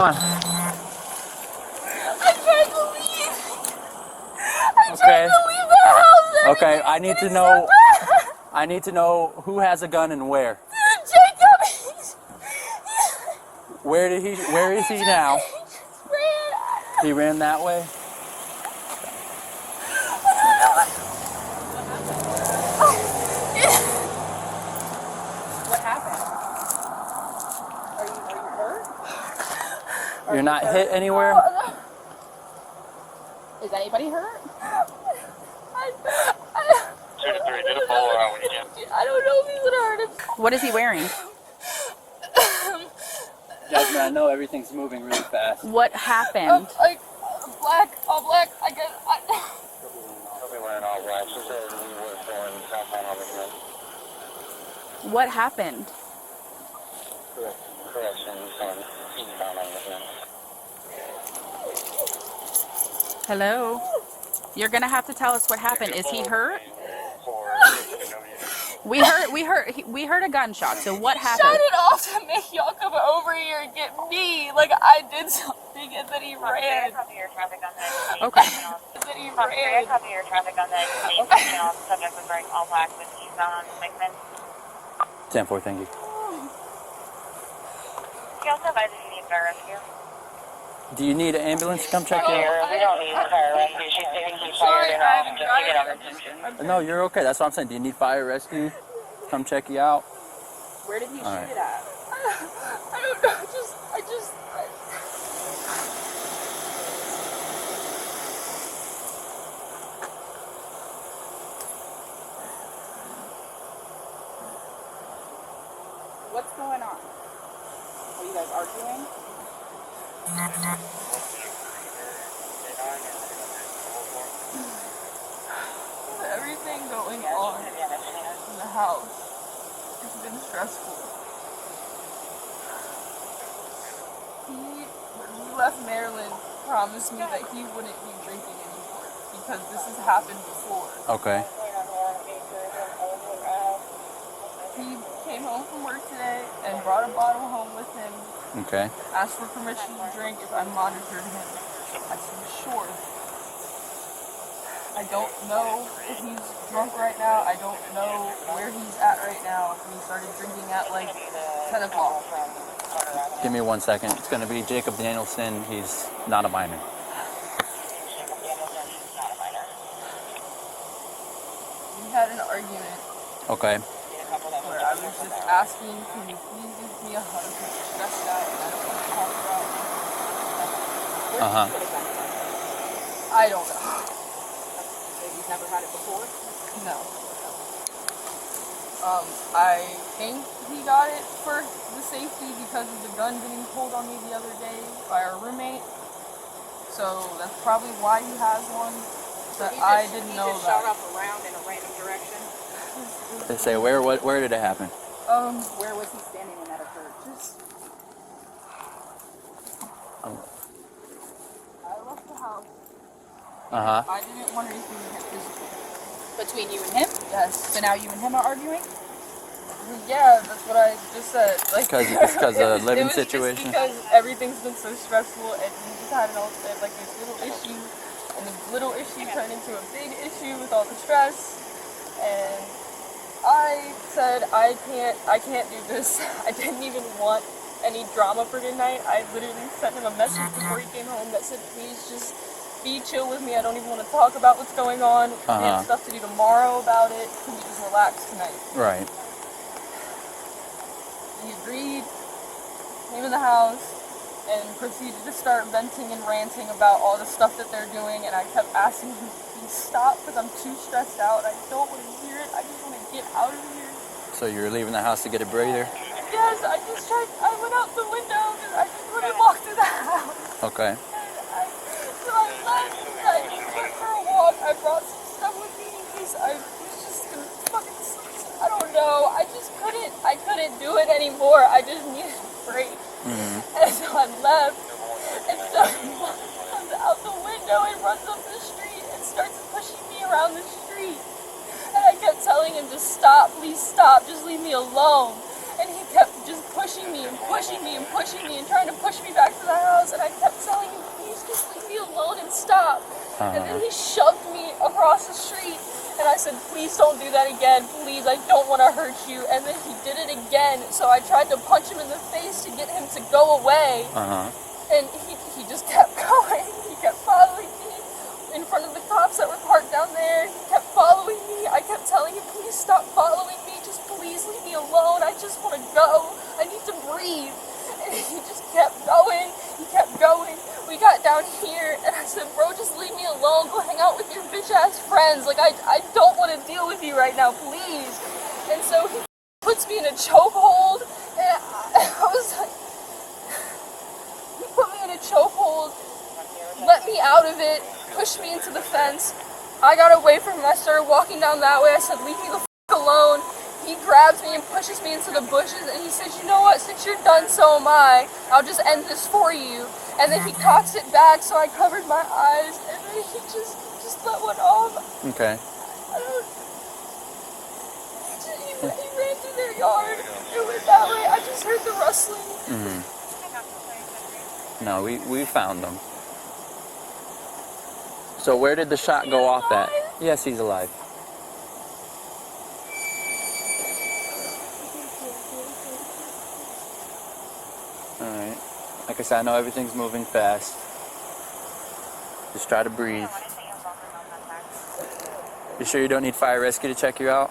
on. I tried to leave. I tried to leave the house. Okay, I need to know. I need to know who has a gun and where. Jacob. Where is he now? He ran that way. What happened? Are you hurt? You're not hit anywhere? Is anybody hurt? I don't know if he's gonna hurt him. What is he wearing? Jasmine, I know everything's moving really fast. What happened? All black. I guess. What happened? Hello? You're gonna have to tell us what happened. Is he hurt? We heard a gunshot. So what happened? Shut it off to make y'all come over here and get me like I did something, and then he ran. Okay. And then he ran. Okay. 10-4, thank you. He also advised if you need fire rescue. Do you need an ambulance to come check you out? We don't need fire rescue. She's saying he's Sorry, fired I'm off just to get our attention. No, you're okay. That's what I'm saying. Do you need fire rescue? Come check you out. Where did he shoot right. it at? I don't know. I just. What's going on? Are you guys arguing? Everything going on in the house has been stressful. When he left Maryland, promised me that he wouldn't be drinking anymore because this has happened before. Okay. He came home from work today and brought a bottle home with him. Okay. Asked for permission to drink if I monitored him. I said, sure. I don't know if he's drunk right now. I don't know where he's at right now. He started drinking at like 10 o'clock. Give me 1 second. It's going to be Jacob Danielson. He's not a minor. We had an argument Okay. where I was just asking, can you please give me a hug? I'm stressed out and I don't want to talk about it. Uh-huh. I don't know. You've never had it before? No. I think he got it for the safety because of the gun getting pulled on me the other day by our roommate. So that's probably why he has one. But I didn't know He just shot that. off around in a random direction. They say, where did it happen? Where was he standing when that occurred? I left the house. Uh-huh. I didn't want anything to get physical. Between you and him? Yes. So now you and him are arguing? Yeah, that's what I just said. Like, Because of the living it was situation? Just because everything's been so stressful, and we just had like this little issue, and the little issue turned into a big issue with all the stress. And I said I can't do this. I didn't even want any drama for tonight. I literally sent him a message before he came home that said, please just be chill with me. I don't even want to talk about what's going on. We have stuff to do tomorrow about it. Can we just relax tonight? Right. He agreed, came in the house, and proceeded to start venting and ranting about all the stuff that they're doing, and I kept asking him to please stop because I'm too stressed out. I don't want to hear it. I just want to get out of here. So you're leaving the house to get a breather? Yes, I went out the window because I just wouldn't walk through the house. Okay. So I left, I went for a walk, I brought some stuff with me in case I was just gonna fucking sleep. I don't know, I couldn't do it anymore. I just needed a break. And so I left, and so he comes out the window and runs up the street and starts pushing me around the street. And I kept telling him to stop, please stop, just leave me alone. And he kept just pushing me and pushing me and pushing me and trying to push me back to the house. and then he shoved me across the street. And I said, please don't do that again, please, I don't want to hurt you. And then he did it again, so I tried to punch him in the face to get him to go away. And he just kept going. He kept following me in front of the cops that were parked down there. He kept following me. I kept telling him, please stop following me, just please leave me alone. I just want to go. I need to breathe. And he just kept going. He kept going. We got down here, and I said, bro, just leave me alone. Go hang out with your bitch-ass friends. Like, I don't want to deal with you right now, please. And so he puts me in a chokehold, and I was like, he put me in a chokehold, let me out of it, pushed me into the fence. I got away from him. I started walking down that way. I said, leave me the f*** alone. He grabs me and pushes me into the bushes, and he says, you know what, since you're done, so am I. I'll just end this for you. And then he cocks it back, so I covered my eyes, and then he just let one off. Okay. He ran through their yard. It went that way. I just heard the rustling. No, we found them. So where did the shot go off at? Yes, he's alive. Alright. Like I said, I know everything's moving fast. Just try to breathe. You sure you don't need fire rescue to check you out?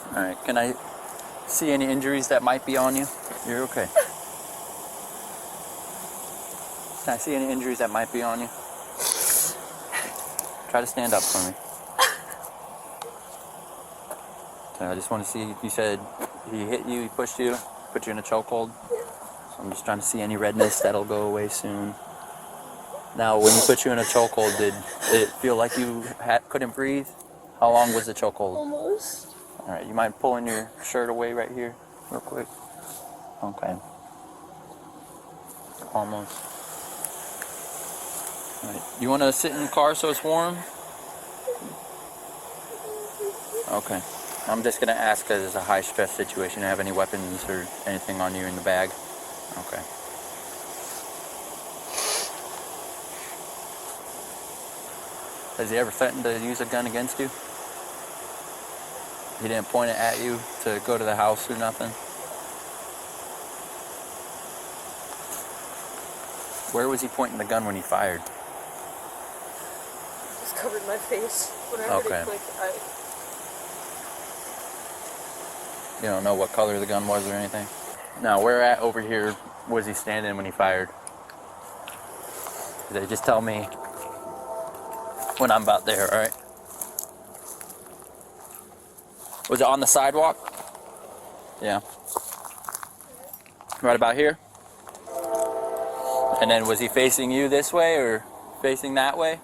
Alright, can I see any injuries that might be on you? You're okay. Can I see any injuries that might be on you? Try to stand up for me. I just want to see, you said he hit you, he pushed you, put you in a chokehold. So I'm just trying to see any redness, that'll go away soon. Now, when he put you in a chokehold, did it feel like you couldn't breathe? How long was the chokehold? Almost. Alright, you mind pulling your shirt away right here, real quick? Okay. Almost. Alright, you want to sit in the car so it's warm? Okay. I'm just going to ask because it's a high stress situation. Do you have any weapons or anything on you in the bag? Okay. Has he ever threatened to use a gun against you? He didn't point it at you to go to the house or nothing? Where was he pointing the gun when he fired? Just covered my face. Whenever Okay. they clicked, You don't know what color the gun was or anything? Now, where at over here was he standing when he fired? They just tell me when I'm about there, alright? Was it on the sidewalk? Yeah. Right about here? And then was he facing you this way or facing that way?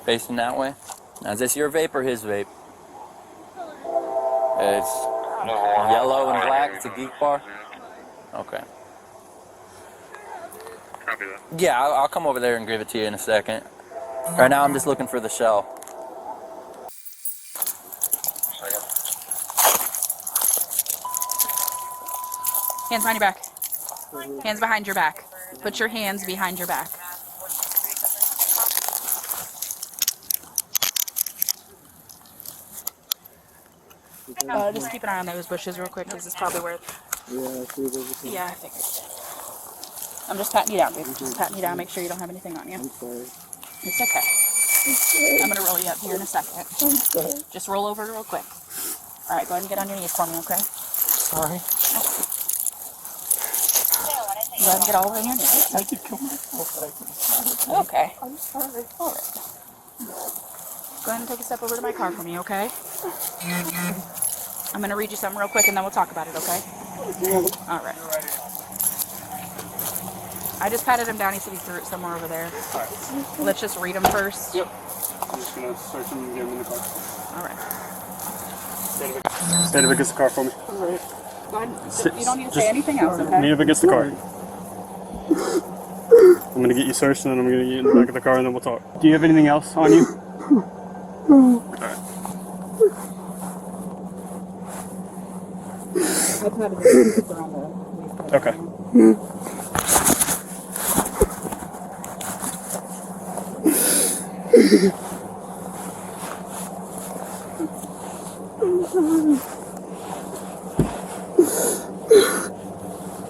Facing that way? Now, is this your vape or his vape? It's yellow and black. It's a geek bar. Okay. Copy that. Yeah, I'll come over there and give it to you in a second. Right now, I'm just looking for the shell. Hands behind your back. Hands behind your back. Put your hands behind your back. Just keep an eye on those bushes real quick, because it's probably where... Yeah, I figured. I'm just patting you down, dude. Just patting you down, make sure you don't have anything on you. I'm sorry. It's okay. I'm gonna roll you up here in a second. I'm sorry. Just roll over real quick. Alright, go ahead and get on your knees for me, okay? Sorry. Go ahead and get all over on your knees. I could kill myself. Okay. I'm sorry. Alright. Go ahead and take a step over to my car for me, okay? I'm gonna read you something real quick and then we'll talk about it, okay? Alright. I just patted him down. He said he threw it somewhere over there. Alright. Let's just read them first. Yep. I'm just gonna search him and get him in the car. Alright. Stand up against the car for me. Alright. Go ahead. Sit- You don't need to just- say anything else, okay? Knee up against the car. I'm gonna get you searched and then I'm gonna get you in the back of the car and then we'll talk. Do you have anything else on you? Alright. Okay.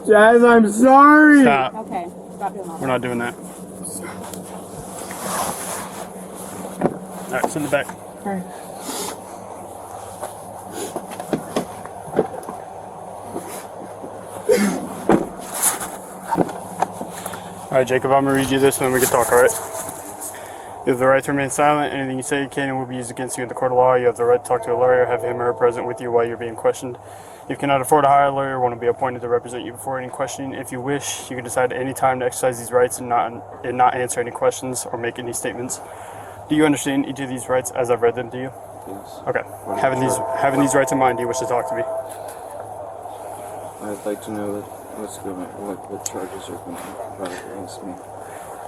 Jazz, I'm sorry. Stop. Okay, stop doing all We're not doing that. Alright, sit in the back. Alright. Alright, Jacob, I'm going to read you this and then we can talk, alright? You have the right to remain silent. Anything you say can and will be used against you in the court of law. You have the right to talk to a lawyer, have him or her present with you while you're being questioned. If you cannot afford to hire a lawyer, want to be appointed to represent you before any questioning. If you wish, you can decide at any time to exercise these rights and not answer any questions or make any statements. Do you understand each of these rights as I've read them to you? Yes. Okay. Having these rights in mind, do you wish to talk to me? I'd like to know what charges are going to be brought against me.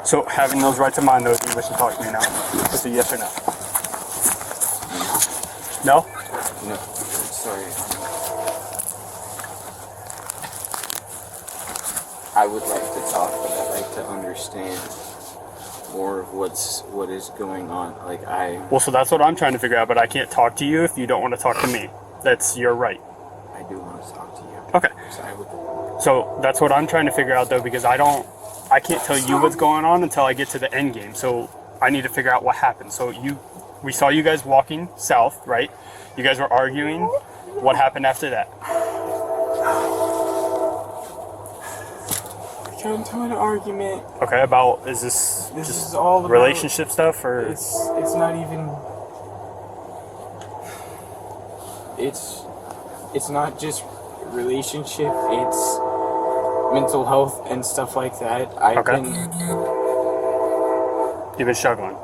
So, having those rights in mind, though, do you wish to talk to me now? Just a yes or no? No? No. Sorry. I would like to talk, but I'd like to understand more of what is going on. Well, so that's what I'm trying to figure out, but I can't talk to you if you don't want to talk to me. That's your right. I do want to talk to you. Okay. So that's what I'm trying to figure out, though, because I can't tell you what's going on until I get to the end game. So I need to figure out what happened. So we saw you guys walking south, right? You guys were arguing. What happened after that? We got into an argument. Okay, is this This just is all about relationship stuff, or it's not even. It's not just relationship. It's mental health and stuff like that. You've been struggling.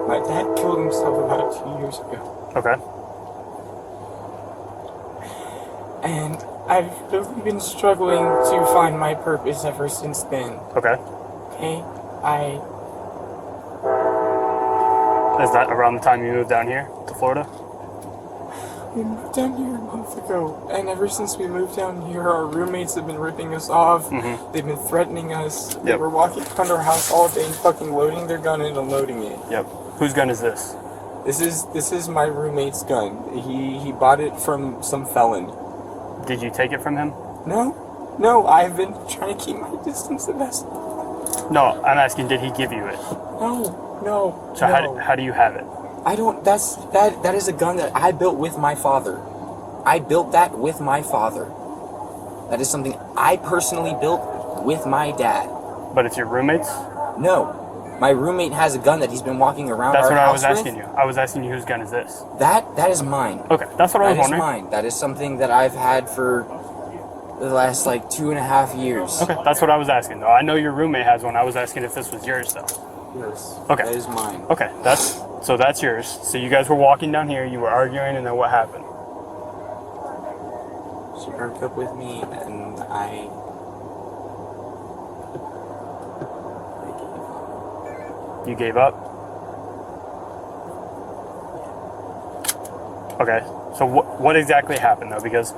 My dad killed himself about 2 years ago. Okay. And I've really been struggling to find my purpose ever since then. Okay. Okay? Is that around the time you moved down here to Florida? We moved down here a month ago, and ever since we moved down here, our roommates have been ripping us off. Mm-hmm. They've been threatening us. They Yep. were walking around our house all day, fucking loading their gun and unloading it. Yep. Whose gun is this? This is my roommate's gun. He bought it from some felon. Did you take it from him? No, I've been trying to keep my distance the best. No, I'm asking, did he give you it? No. So how do you have it? I don't. That is a gun that I built with my father. I built that with my father. That is something I personally built with my dad. But it's your roommate's? No. My roommate has a gun that he's been walking around That's our what I house was asking with. you. I was asking you whose gun is this? That is mine. Okay, that's what I was wondering. That is mine. That is something that I've had for the last 2.5 years. Okay, that's what I was asking though. I know your roommate has one. I was asking if this was yours though. Yes. Okay. That is mine. Okay, that's yours. So you guys were walking down here, you were arguing, and then what happened? She broke up with me, and I You gave up? Okay. So what exactly happened though? Because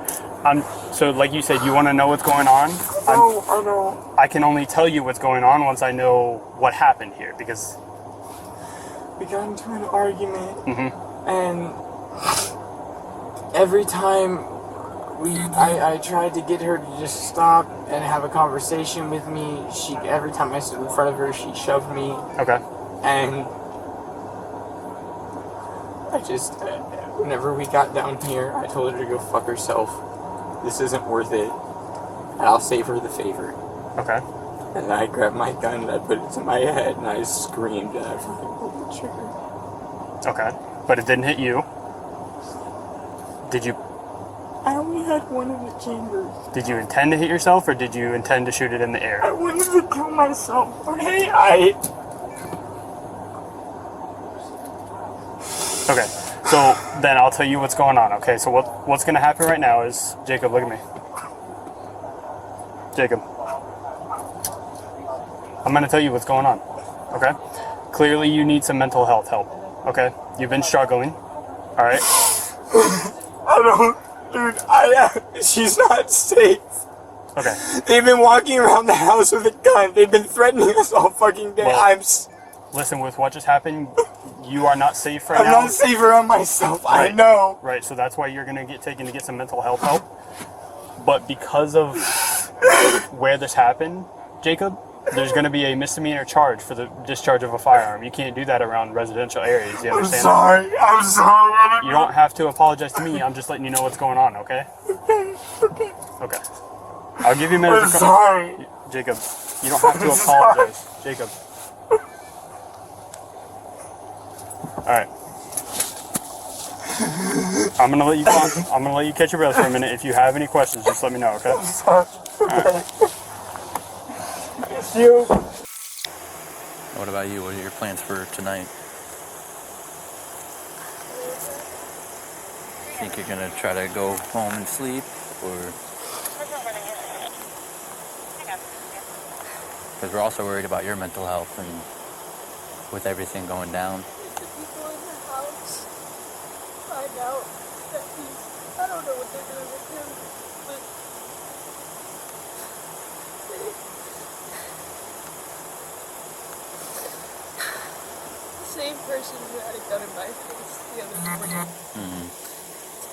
so like you said, you want to know what's going on. I know. I can only tell you what's going on once I know what happened here. Because We got into an argument, mm-hmm. and every time I tried to get her to just stop and have a conversation with me, every time I stood in front of her, she shoved me. Okay. And whenever we got down here, I told her to go fuck herself. This isn't worth it. And I'll save her the favor. Okay. And I grabbed my gun and I put it to my head and I screamed and I fucking pulled the trigger. Okay. But it didn't hit you. Did you? I only had one of the chambers. Did you intend to hit yourself or did you intend to shoot it in the air? I wanted to kill myself. Okay, Okay, so then I'll tell you what's going on, okay? So what's going to happen right now is, Jacob, look at me. Jacob. I'm going to tell you what's going on, okay? Clearly you need some mental health help, okay? You've been struggling, all right? I don't, dude, she's not safe. Okay. They've been walking around the house with a gun. They've been threatening us all fucking day. Well, listen, with what just happened, you are not safe right now. I'm not safe around myself. Right. I know. Right, so that's why you're going to get taken to get some mental health help. But because of where this happened, Jacob, there's going to be a misdemeanor charge for the discharge of a firearm. You can't do that around residential areas. You understand? I'm sorry. You don't have to apologize to me. I'm just letting you know what's going on, okay? Okay. I'll give you a minute to come. Sorry. Jacob, you don't have to apologize. Jacob. Alright. I'm gonna let you catch your breath for a minute. If you have any questions, just let me know, okay? Alright. It's you. What about you? What are your plans for tonight? Think you're gonna try to go home and sleep, or? Because we're also worried about your mental health and with everything going down. The people in the house find out that I don't know what they're doing with him, but the same person who had a gun in my face the other morning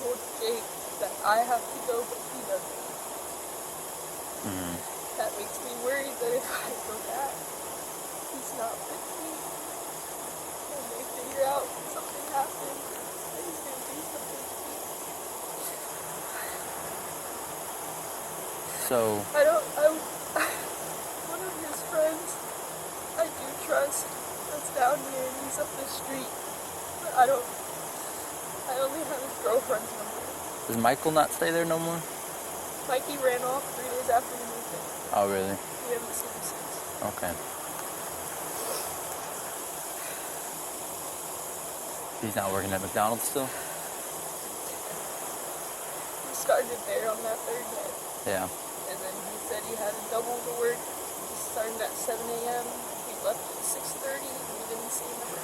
told Jake that I have to go, but he doesn't. That makes me worried that if I go back, he's not with me. And they figure out something happened, and he's going to do something to me. So, One of his friends, I do trust, that's down here, and he's up the street. But I only have his girlfriend's number. does Michael not stay there no more? Mikey ran off 3 days after we moved in. Oh, really? We haven't seen him since. Okay. He's not working at McDonald's still? He started there on that third day. Yeah. And then he said he had a double to work. He started at 7 a.m. He left at 6:30 and we didn't see him ever.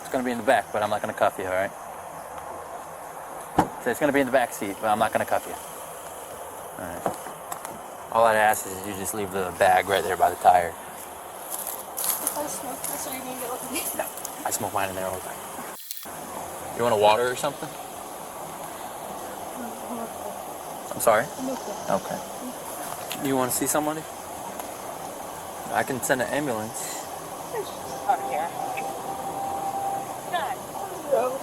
It's gonna be in the back, but I'm not gonna cuff you, alright? So it's gonna be in the back seat, but I'm not gonna cuff you. Alright. All I'd ask is you just leave the bag right there by the tire. If I smoke this, are you going to get with me? No, I smoke mine in there all the time. You want a water or something? I'm sorry? I'm okay. Okay. You want to see somebody? I can send an ambulance. Up here. Good. No.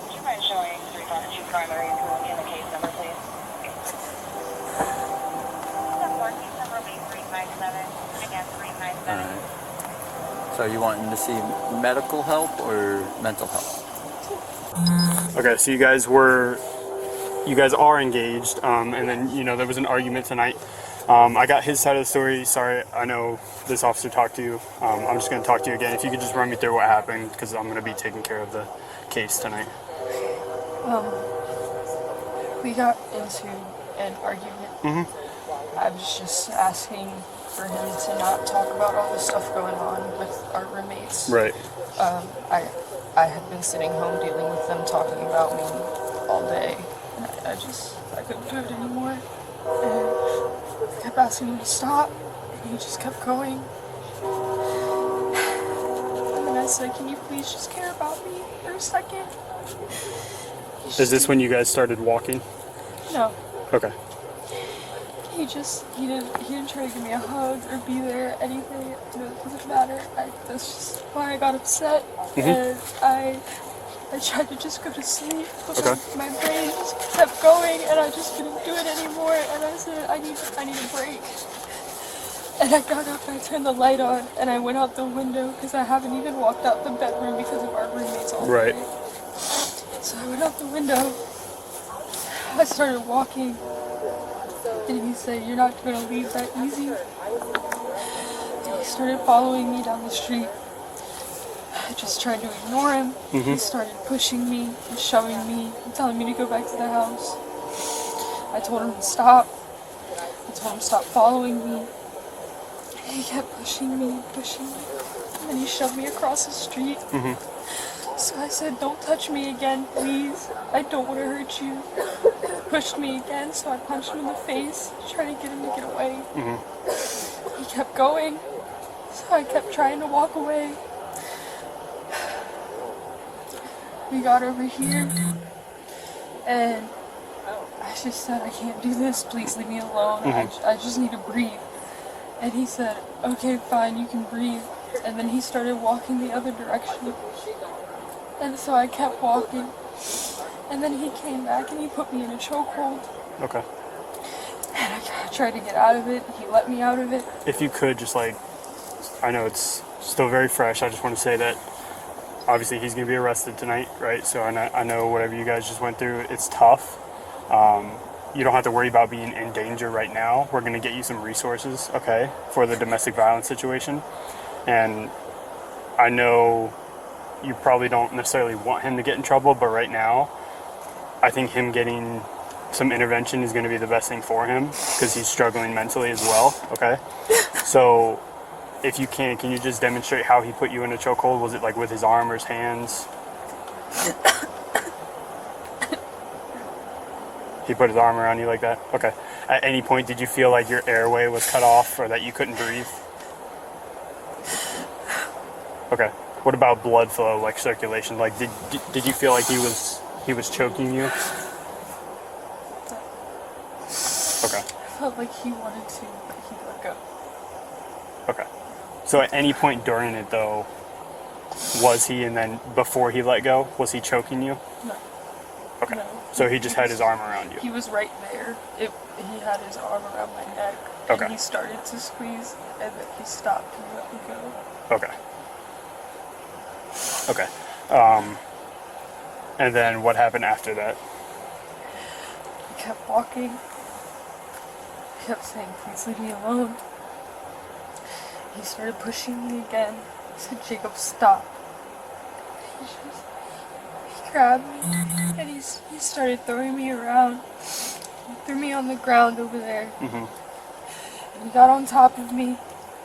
Would you mind showing 352 primary in the case number, please? Step 1, case number will be 357. Again, 357. Alright. So you wanting to see medical help or mental help? Okay, so you guys are engaged, and then, there was an argument tonight. I got his side of the story. Sorry, I know this officer talked to you. I'm just going to talk to you again. If you could just run me through what happened, because I'm going to be taking care of the case tonight. We got into an argument. I was just asking for him to not talk about all the stuff going on with our roommates. Right. I had been sitting home dealing with them talking about me all day. And I couldn't do it anymore. And I kept asking him to stop, and he just kept going. And then I said, can you please just care about me for a second? Is this when you guys started walking? No. Okay. He didn't try to give me a hug or be there, anything. It doesn't matter. That's just why I got upset. And I tried to just go to sleep, but my brain just kept going, and I just couldn't do it anymore. And I said, I need a break. And I got up, and I turned the light on, and I went out the window because I haven't even walked out the bedroom because of our roommates all day. So I went out the window. I started walking. And he said, you're not going to leave that easy. And he started following me down the street. I just tried to ignore him. He started pushing me and shoving me and telling me to go back to the house. I told him to stop. I told him to stop following me. And he kept pushing me and pushing me. And then he shoved me across the street. So I said, don't touch me again, please. I don't want to hurt you. He pushed me again, so I punched him in the face, trying to get him to get away. He kept going, so I kept trying to walk away. We got over here, and I just said, I can't do this, please leave me alone. I just need to breathe. And he said, okay, fine, you can breathe. And then he started walking the other direction. And so I kept walking. And then he came back and he put me in a chokehold. Okay. And I tried to get out of it. He let me out of it. If you could just like, I know it's still very fresh. I just want to say that obviously he's going to be arrested tonight, right? So I know whatever you guys just went through, it's tough. You don't have to worry about being in danger right now. We're going to get you some resources, okay, for the domestic violence situation. And I know you probably don't necessarily want him to get in trouble, but right now, I think him getting some intervention is going to be the best thing for him because he's struggling mentally as well, okay? So if you can you just demonstrate how he put you in a chokehold? Was it like with his arm or his hands? He put his arm around you like that? Okay. At any point, did you feel like your airway was cut off or that you couldn't breathe? Okay. What about blood flow, like circulation? Like, did you feel like he was choking you? Okay. I felt like he wanted to, but he let go. Okay. So at any point during it, though, was he, and then before he let go, was he choking you? No. Okay. No. So he just had his arm around you? He was right there. He had his arm around my neck. Okay. And he started to squeeze, and then he stopped and let me go. Okay. Okay. And then what happened after that? He kept walking. He kept saying, please leave me alone. He started pushing me again. I said, Jacob, stop. He grabbed me and he started throwing me around. He threw me on the ground over there. And he got on top of me.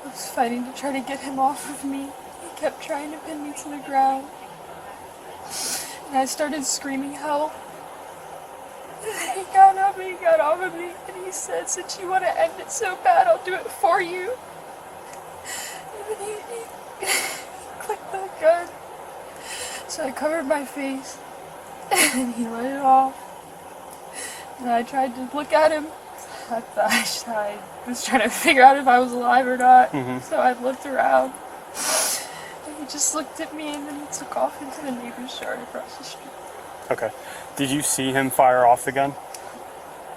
I was fighting to try to get him off of me. He kept trying to pin me to the ground. And I started screaming help. And he got up and he got off of me and he said, since you want to end it so bad, I'll do it for you. And then he clicked the gun. So I covered my face and he let it off. And I tried to look at him. I was trying to figure out if I was alive or not. So I looked around. And he just looked at me and then he took off into the neighbor's yard across the street. Okay. Did you see him fire off the gun?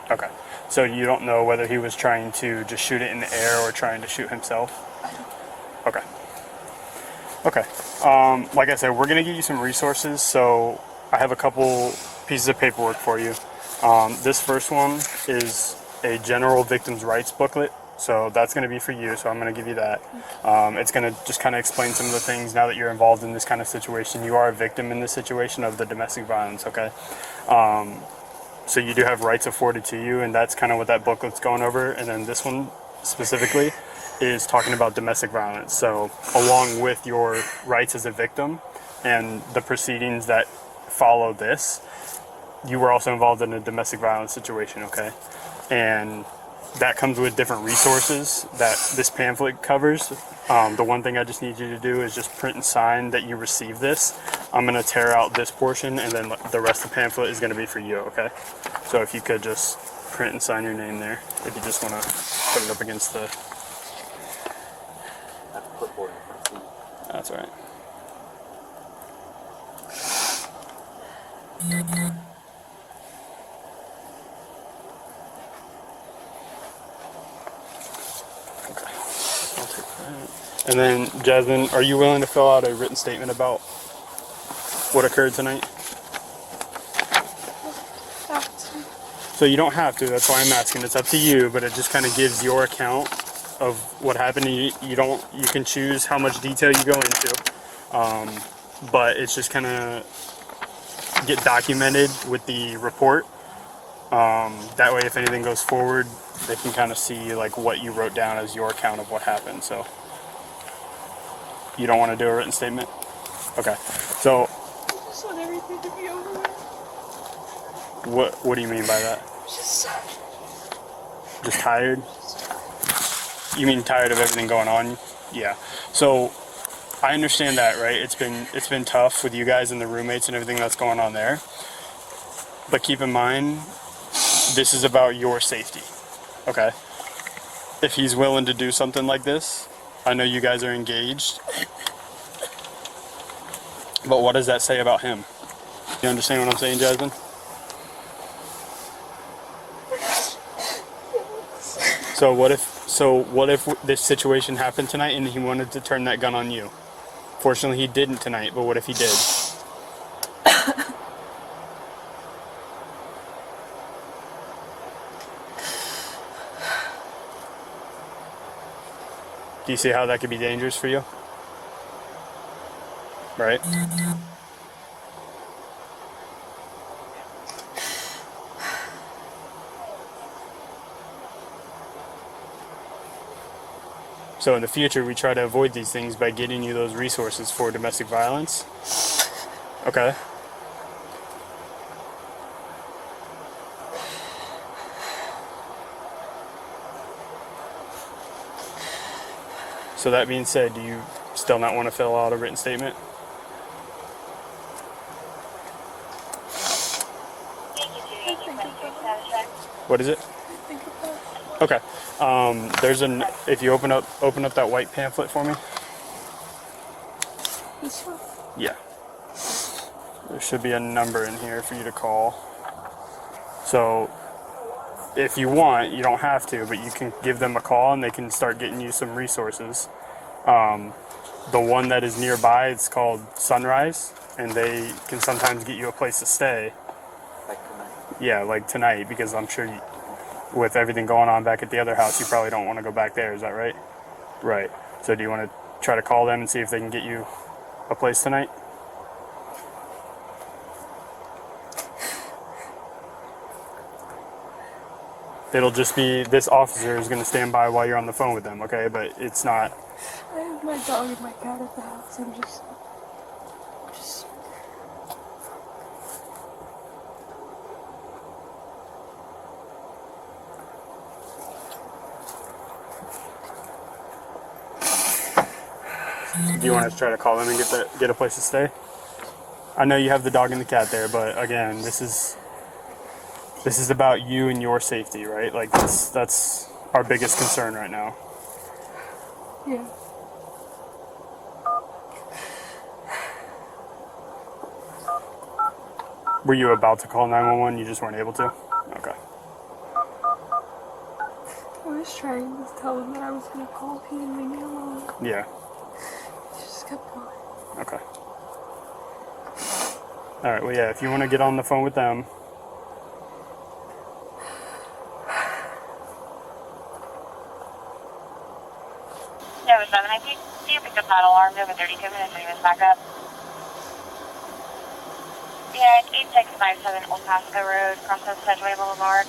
Okay. So you don't know whether he was trying to just shoot it in the air or trying to shoot himself? Okay. Okay. Like I said, we're going to give you some resources. So I have a couple pieces of paperwork for you. This first one is a general victims' rights booklet. So that's going to be for you. So I'm going to give you that. It's going to just kind of explain some of the things now that you're involved in this kind of situation. You are a victim in this situation of the domestic violence, okay? So you do have rights afforded to you, and that's kind of what that booklet's going over. And then this one specifically is talking about domestic violence. So along with your rights as a victim and the proceedings that follow this, you were also involved in a domestic violence situation, okay? And that comes with different resources that this pamphlet covers. The one thing I just need you to do is just print and sign that you received this. I'm going to tear out this portion, and then the rest of the pamphlet is going to be for you, okay? So if you could just print and sign your name there, if you just want to put it up against the... That's all right. And then, Jasmine, are you willing to fill out a written statement about what occurred tonight? So you don't have to, that's why I'm asking. It's up to you, but it just kind of gives your account of what happened. You can choose how much detail you go into, but it's just kind of get documented with the report. That way, if anything goes forward, they can kind of see like what you wrote down as your account of what happened. So you don't want to do a written statement? Okay. So just want everything to be over with. What do you mean by that? Just tired? You mean tired of everything going on? Yeah. So I understand that, right? It's been tough with you guys and the roommates and everything that's going on there. But keep in mind, this is about your safety. Okay? If he's willing to do something like this, I know you guys are engaged. But what does that say about him? You understand what I'm saying, Jasmine? So what if this situation happened tonight and he wanted to turn that gun on you? Fortunately, he didn't tonight, but what if he did? Do you see how that could be dangerous for you? Right? So in the future, we try to avoid these things by getting you those resources for domestic violence. Okay. So that being said, do you still not want to fill out a written statement? What is it? Okay. If you open up that white pamphlet for me. This one? Yeah. There should be a number in here for you to call. So if you want, you don't have to, but you can give them a call and they can start getting you some resources. The one that is nearby, it's called Sunrise, and they can sometimes get you a place to stay. Like tonight. Yeah, like tonight, because I'm sure with everything going on back at the other house, you probably don't want to go back there. Is that right? Right. So do you want to try to call them and see if they can get you a place tonight? It'll just be, this officer is going to stand by while you're on the phone with them, okay? But it's not... I have my dog and my cat at the house. I'm just... Do you want to try to call them and get a place to stay? I know you have the dog and the cat there, but again, this is about you and your safety, right? Like that's our biggest concern right now. Yeah. Were you about to call 911? You just weren't able to? Okay. I was trying to tell him that I was going to call him and leave me alone. Yeah. He just kept going. Okay. All right. Well, yeah. If you want to get on the phone with them. Number 7, I think you picked up that alarm over 32 minutes and you missed back up. Yeah, it's 8657 Old Pasco Road, across the Sedgway Boulevard.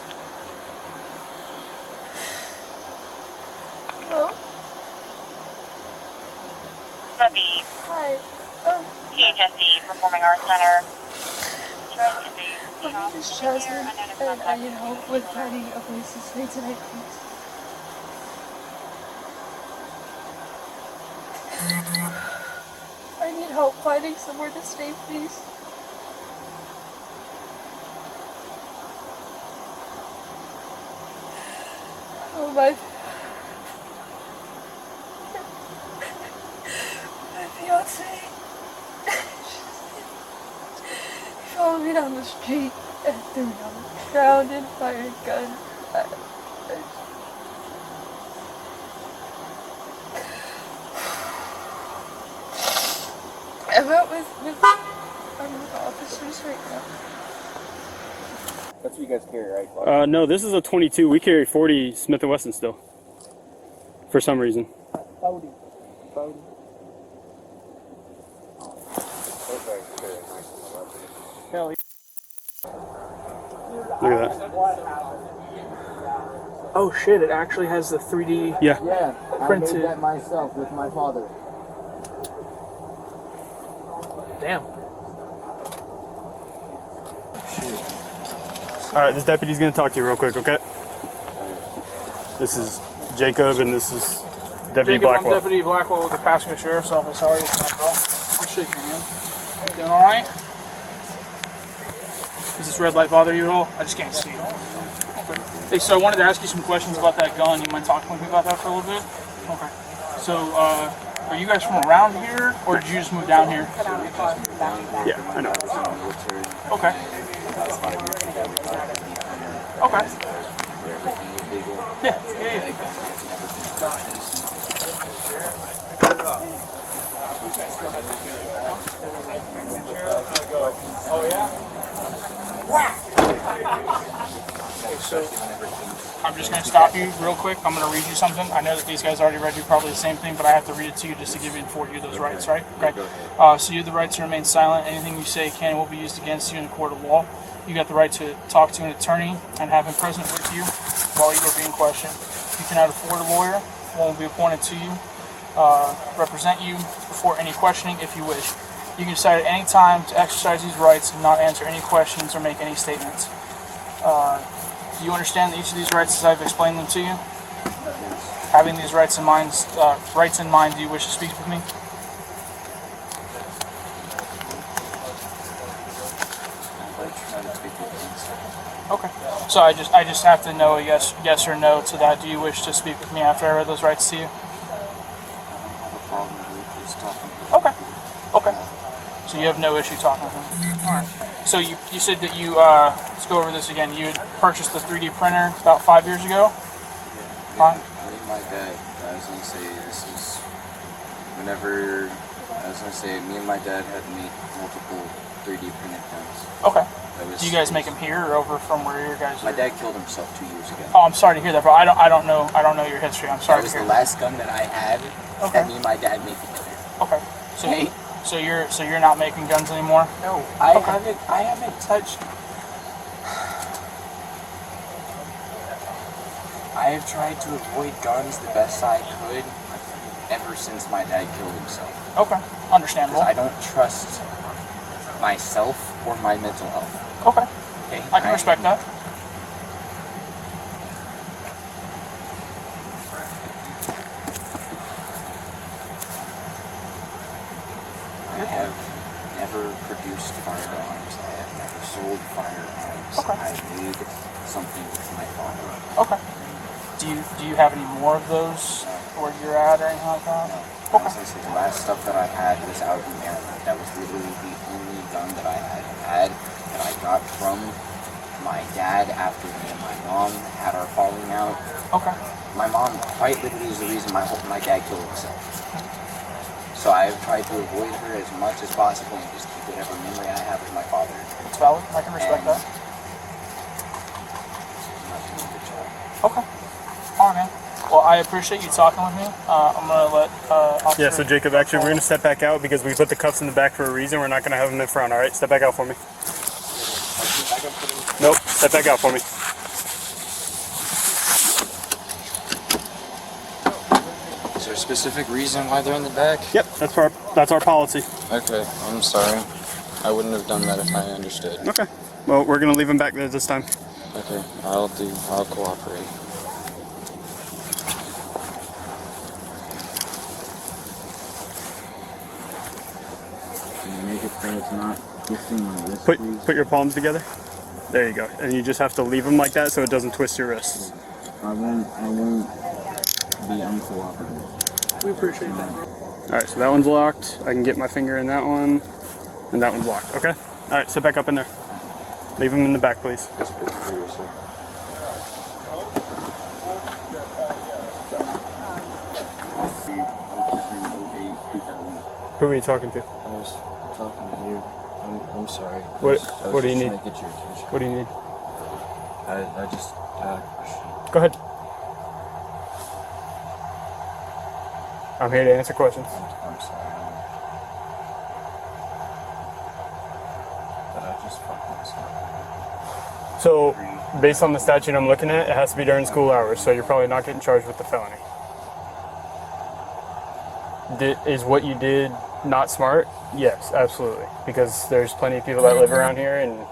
Hello? So the Hi. PHSD Performing Arts Center. My name is Jasmine, and I need help with finding a place to stay tonight, please. I need help finding somewhere to stay, please. Oh, my fiance. He followed me down the street and threw me on the ground and fired a gun. I'm out with officers right now. That's what you guys carry, right? No, this is a 22. We carry 40 Smith & Wesson still. For some reason. Bodie. Hell yeah. Look at that. Oh shit, it actually has the 3D. Yeah. Yeah, I Printed. made that myself with my father. Damn. Alright, this deputy's gonna talk to you real quick, okay? This is Jacob and this is Deputy Jacob, Blackwell. I'm Deputy Blackwell with the Pasco Sheriff's Office. How are you tonight, bro? Appreciate you, man. Doing alright? Does this red light bother you at all? I just can't see. Hey, so I wanted to ask you some questions about that gun. You mind talking with me about that for a little bit? Okay. So, are you guys from around here, or did you just move down here? Yeah, I know. Okay. Okay. Yeah, yeah, yeah. Oh, yeah? Okay, so I'm just going to stop you real quick. I'm going to read you something. I know that these guys already read you probably the same thing, but I have to read it to you just to give you and afford you those rights, right? Okay. So you have the right to remain silent. Anything you say can and will be used against you in a court of law. You got the right to talk to an attorney and have him present with you while you are being questioned. You cannot afford a lawyer. One will be appointed to you, represent you before any questioning if you wish. You can decide at any time to exercise these rights and not answer any questions or make any statements. Do you understand each of these rights as I've explained them to you? Having these rights in mind, do you wish to speak with me? Okay. So I just have to know a yes or no to that. Do you wish to speak with me after I read those rights to you? Okay. Okay. So you have no issue talking with me. All right. So you said that you let's go over this again. You had purchased the 3D printer about 5 years ago. My dad, I was gonna say this is whenever I was gonna say me and my dad had made multiple 3D printed guns. Okay. Do you guys make them here or over from where your guys are? My dad killed himself 2 years ago. Oh, I'm sorry to hear that, bro. I don't know your history. I'm sorry That was to hear the last gun that I had that me and my dad made together. Okay. So you're not making guns anymore? No, I haven't touched. I have tried to avoid guns the best I could ever since my dad killed himself. Okay. Understandable. I don't trust myself or my mental health. Okay. Okay. I can respect that. I have never produced firearms. I have never sold firearms. Okay. I made something with my father. Okay. Do you have any more of those where you're at or anything like that? I was gonna say the last stuff that I had was out in Maryland. That was literally the only gun that I had that I got from my dad after me and my mom had our falling out. Okay. My mom quite literally is the reason my dad killed himself. So I've tried to avoid her as much as possible and just keep whatever memory I have of my father. It's valid. I can respect that. Okay. All right, man. Well, I appreciate you talking with me. I'm going to let Officer... Yeah, so Jacob, actually, we're going to step back out because we put the cuffs in the back for a reason. We're not going to have them in front, all right? Step back out for me. Nope, step back out for me. Is there a specific reason why they're in the back? Yep, that's our policy. Okay, I'm sorry. I wouldn't have done that if I understood. Okay. Well, we're going to leave them back there this time. Okay, I'll cooperate. Make it so it's not twisting my wrist. Put your palms together. There you go. And you just have to leave them like that so it doesn't twist your wrists. I won't be uncooperative. We appreciate that. Alright, so that one's locked. I can get my finger in that one. And that one's locked, okay? Alright, sit back up in there. Leave them in the back, please. Who are you talking to? I was talking to you. I'm sorry. What do you need? Get your attention. What do you need? I just had a question. Go ahead. I'm here to answer questions. I'm sorry. But I just fucked myself. So, based on the statute I'm looking at, it has to be during school hours, so you're probably not getting charged with the felony. Is what you did not smart? Yes, absolutely. Because there's plenty of people that live around here, and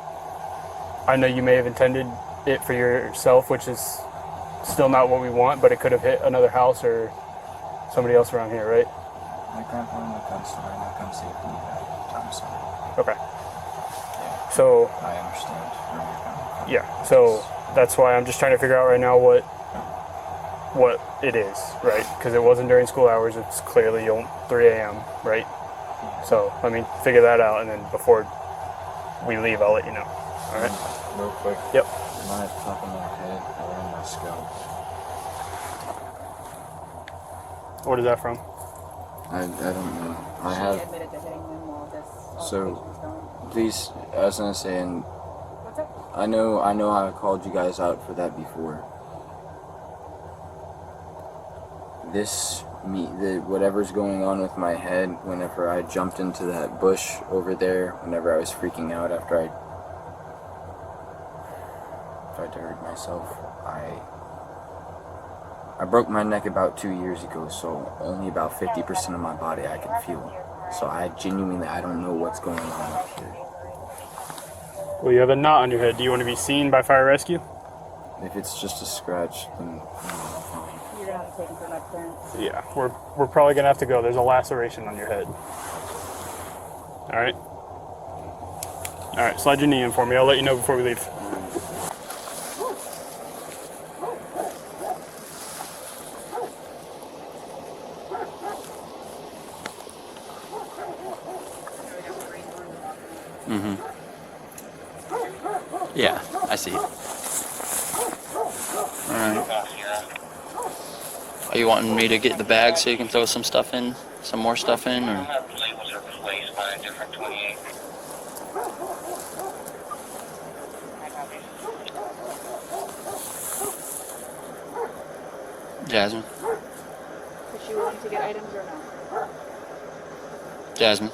I know you may have intended it for yourself, which is still not what we want, but it could have hit another house or somebody else around here, right? My grandpa and my gun store, my gun safety time, so Okay. yeah, So, I understand where you're coming from. yeah, so that's why I'm just trying to figure out right now what it is, right? Because it wasn't during school hours, it's clearly 3 a.m., right? So let me figure that out, and then before we leave, I'll let you know. All right? Real quick. Yep. My top of my head around my scalp. What is that from? I don't know. I She have. admitted to hitting him while this So, altercation was going. These, I was gonna say, and What's up? I know I called you guys out for that before. Whatever's going on with my head, whenever I jumped into that bush over there, whenever I was freaking out after I tried to hurt myself, I broke my neck about 2 years ago, so only about 50% of my body I can feel. So I don't know what's going on up here. Well, you have a knot on your head. Do you want to be seen by fire rescue? If it's just a scratch, then fine. You're gonna have to take him for med clearance. Yeah, we're probably gonna have to go. There's a laceration on your head. All right. All right. Slide your knee in for me. I'll let you know before we leave. Yeah, I see. Alright. Are you wanting me to get the bag so you can throw some stuff in? Some more stuff in? Or? Labels are replaced by a different 28. Jasmine? Is she willing to get items or no? Jasmine?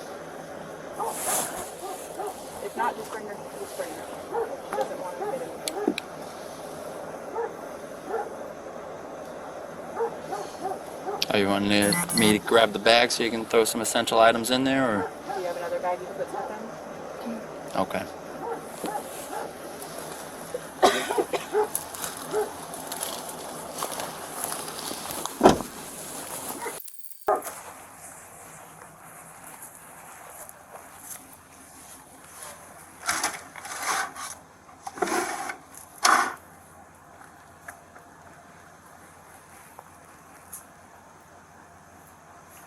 If not, just bring her. Just bring her. She doesn't want to get anything. Are you wanting me to grab the bag so you can throw some essential items in there? Or? Do you have another bag you can put stuff in? Okay.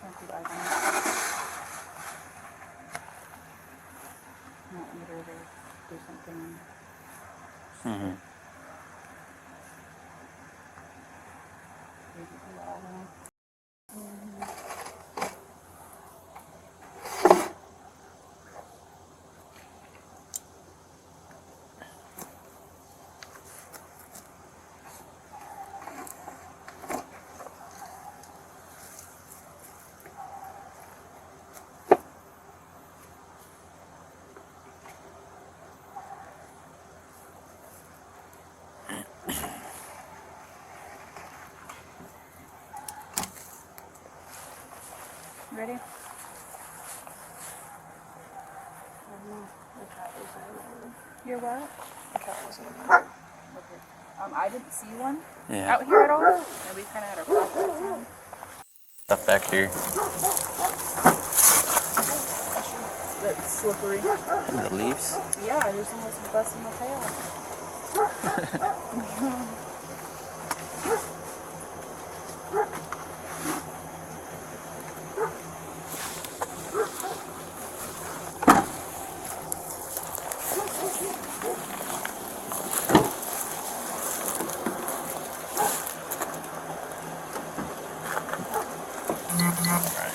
Can't do items. I want her to do something. Mm-hmm. Maybe do all of them. Ready? You're what? Okay. I didn't see one Yeah. out here at all. And we kind of had our flashlights on. Stuff back here. That's slippery. The leaves? Yeah, there's almost busting my tail. Alright.